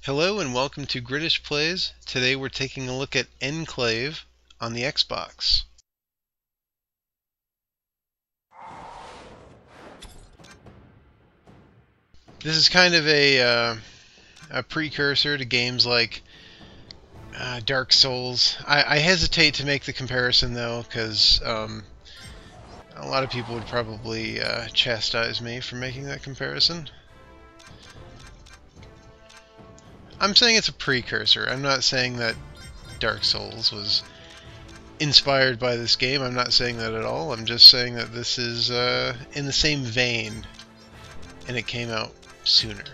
Hello and welcome to Gridish Plays. Today we're taking a look at Enclave on the Xbox. This is kind of a precursor to games like Dark Souls. I hesitate to make the comparison though, because a lot of people would probably chastise me for making that comparison. I'm saying it's a precursor. I'm not saying that Dark Souls was inspired by this game. I'm not saying that at all. I'm just saying that this is in the same vein, and it came out sooner.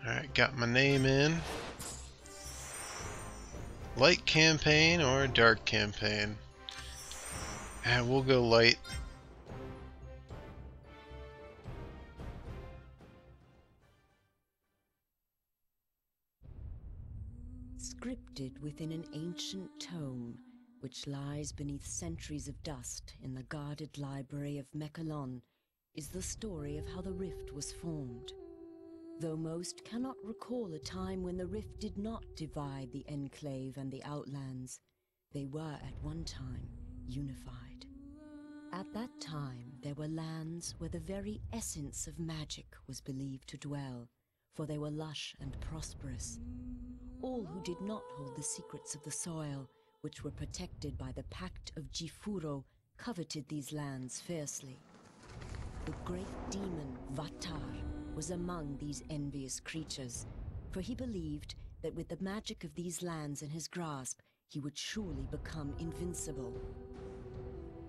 Alright, got my name in. Light campaign or dark campaign? And we'll go light. Scripted within an ancient tome, which lies beneath centuries of dust in the guarded library of Mechalon, is the story of how the rift was formed. Though most cannot recall a time when the rift did not divide the Enclave and the Outlands, they were at one time unified. At that time, there were lands where the very essence of magic was believed to dwell, for they were lush and prosperous. All who did not hold the secrets of the soil, which were protected by the Pact of Jifuro, coveted these lands fiercely. The great demon Vatar was among these envious creatures, for he believed that with the magic of these lands in his grasp, he would surely become invincible.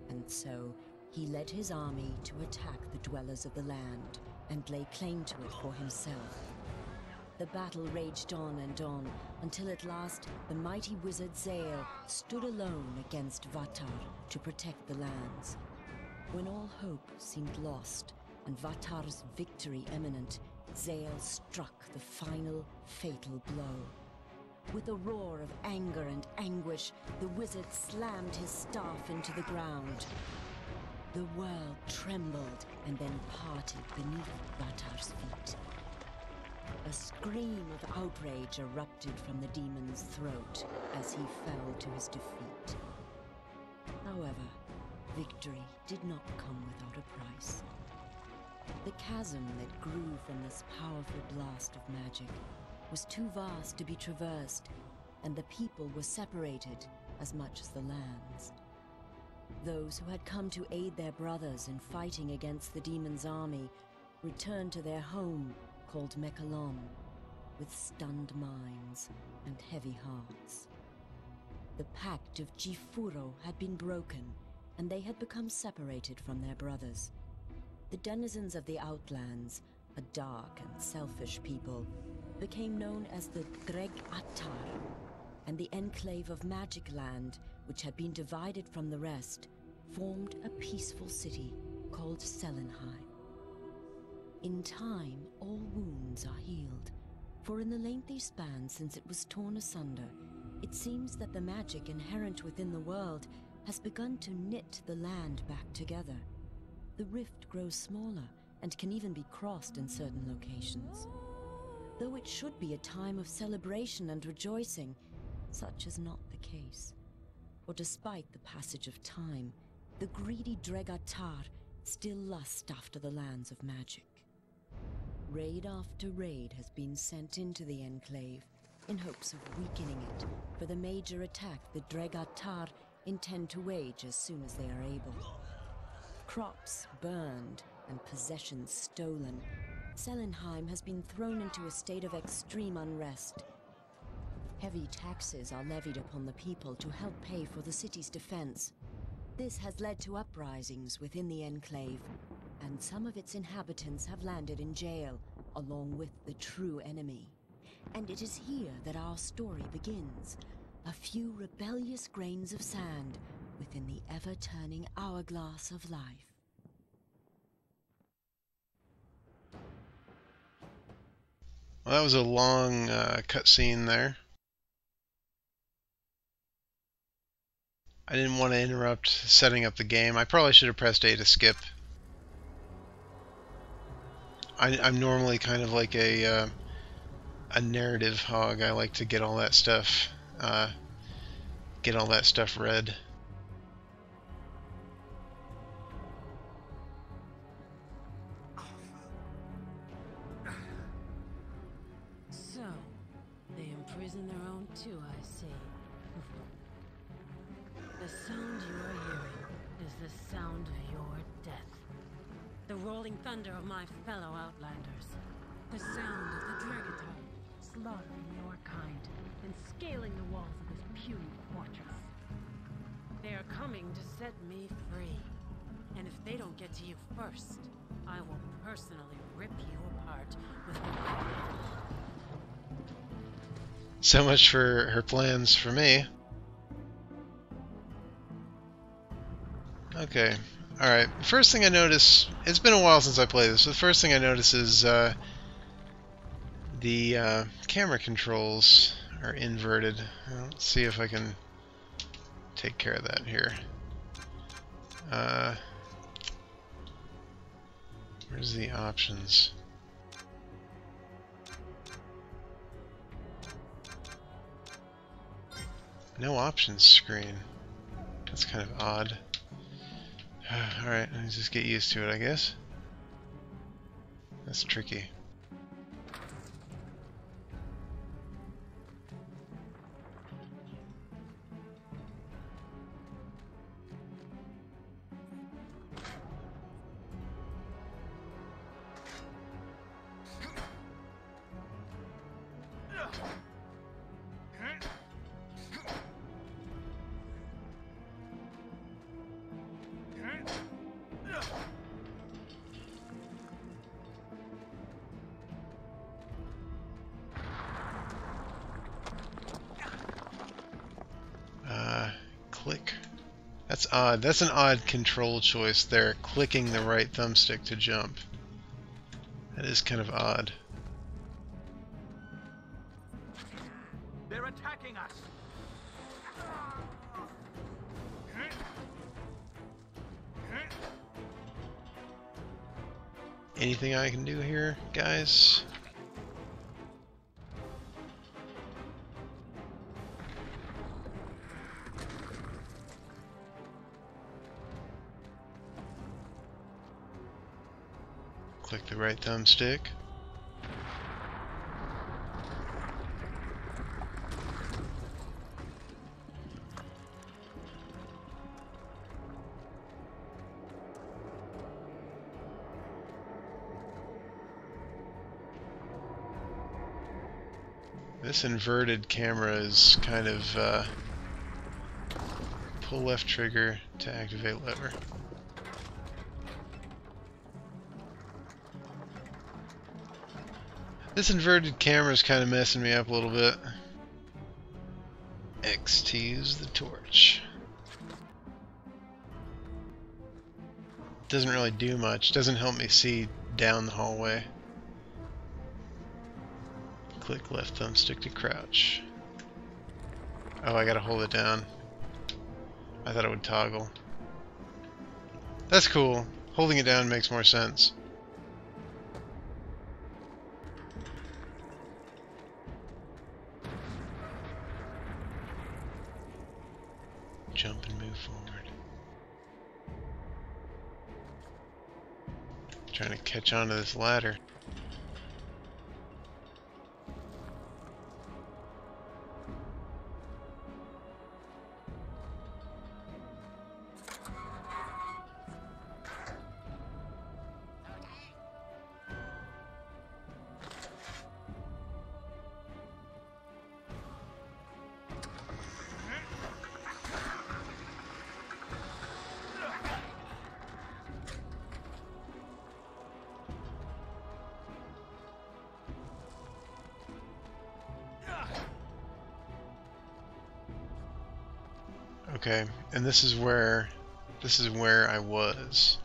And so, he led his army to attack the dwellers of the land and lay claim to it for himself. The battle raged on and on, until at last the mighty wizard Zael stood alone against Vatar to protect the lands. When all hope seemed lost, and Vatar's victory imminent, Zael struck the final, fatal blow. With a roar of anger and anguish, the wizard slammed his staff into the ground. The world trembled and then parted beneath Vatar's feet. A scream of outrage erupted from the demon's throat as he fell to his defeat. However, victory did not come without a price. The chasm that grew from this powerful blast of magic was too vast to be traversed, and the people were separated as much as the lands. Those who had come to aid their brothers in fighting against the demon's army returned to their home called Mechalon, with stunned minds and heavy hearts. The Pact of Jifuro had been broken, and they had become separated from their brothers. The denizens of the Outlands, a dark and selfish people, became known as the Dreg-Attar, and the Enclave of Magic Land, which had been divided from the rest, formed a peaceful city called Selenheim. In time, all wounds are healed, for in the lengthy span since it was torn asunder, it seems that the magic inherent within the world has begun to knit the land back together. The rift grows smaller and can even be crossed in certain locations. Though it should be a time of celebration and rejoicing, such is not the case. For despite the passage of time, the greedy Dreg-Attar still lust after the lands of magic. Raid after raid has been sent into the Enclave in hopes of weakening it for the major attack the Dreg-Attar intend to wage as soon as they are able. Crops burned and possessions stolen, Selenheim has been thrown into a state of extreme unrest. Heavy taxes are levied upon the people to help pay for the city's defense. This has led to uprisings within the Enclave, and some of its inhabitants have landed in jail, along with the true enemy. And it is here that our story begins. A few rebellious grains of sand within the ever-turning hourglass of life. Well, that was a long cutscene there. I didn't want to interrupt setting up the game. I probably should have pressed A to skip. I'm normally kind of like a narrative hog. I like to get all that stuff read. So, they imprison their own too, I see. The sound you are hearing is the sound of your death. The rolling thunder of my fellow Outlanders. The sound of the Dragatine slaughtering your kind and scaling the walls of this puny fortress. They are coming to set me free. And if they don't get to you first, I will personally rip you apart with my... So much for her plans for me. Okay, alright. First thing I notice, it's been a while since I played this, so the first thing I notice is the camera controls are inverted. Let's see if I can take care of that here. Where's the options? No options screen. That's kind of odd. Alright, let's just get used to it, I guess. That's tricky. Click. That's odd. That's an odd control choice there, clicking the right thumbstick to jump. That is kind of odd. They're attacking us. Anything I can do here, guys? Click the right thumbstick. This inverted camera is kind of pull left trigger to activate lever. This inverted camera is kind of messing me up a little bit. X to use the torch. Doesn't really do much. Doesn't help me see down the hallway. Click left thumbstick to crouch. Oh, I gotta hold it down. I thought it would toggle. That's cool. Holding it down makes more sense. Jump and move forward. Trying to catch onto this ladder. Okay, and this is where I was.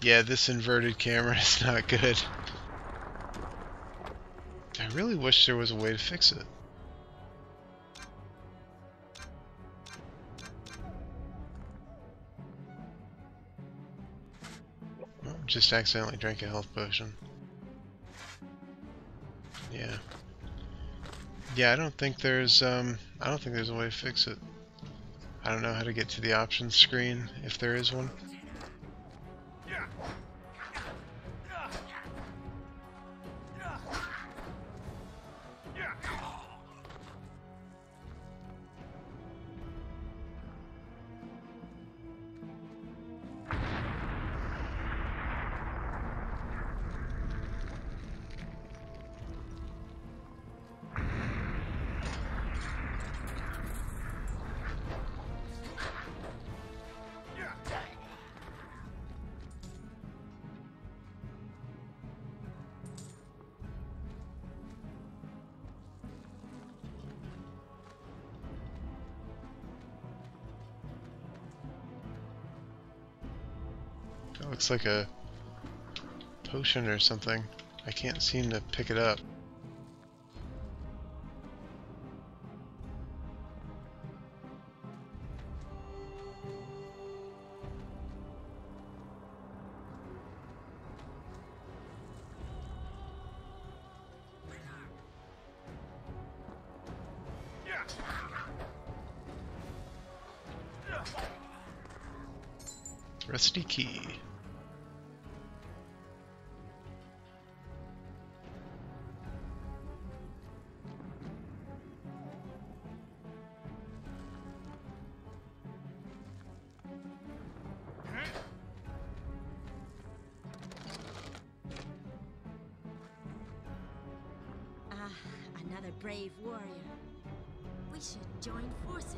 Yeah, this inverted camera is not good. I really wish there was a way to fix it. Oh, just accidentally drank a health potion. Yeah. Yeah, I don't think there's a way to fix it. I don't know how to get to the options screen, if there is one. That looks like a potion or something. I can't seem to pick it up. Rusty key. Another brave warrior. We should join forces.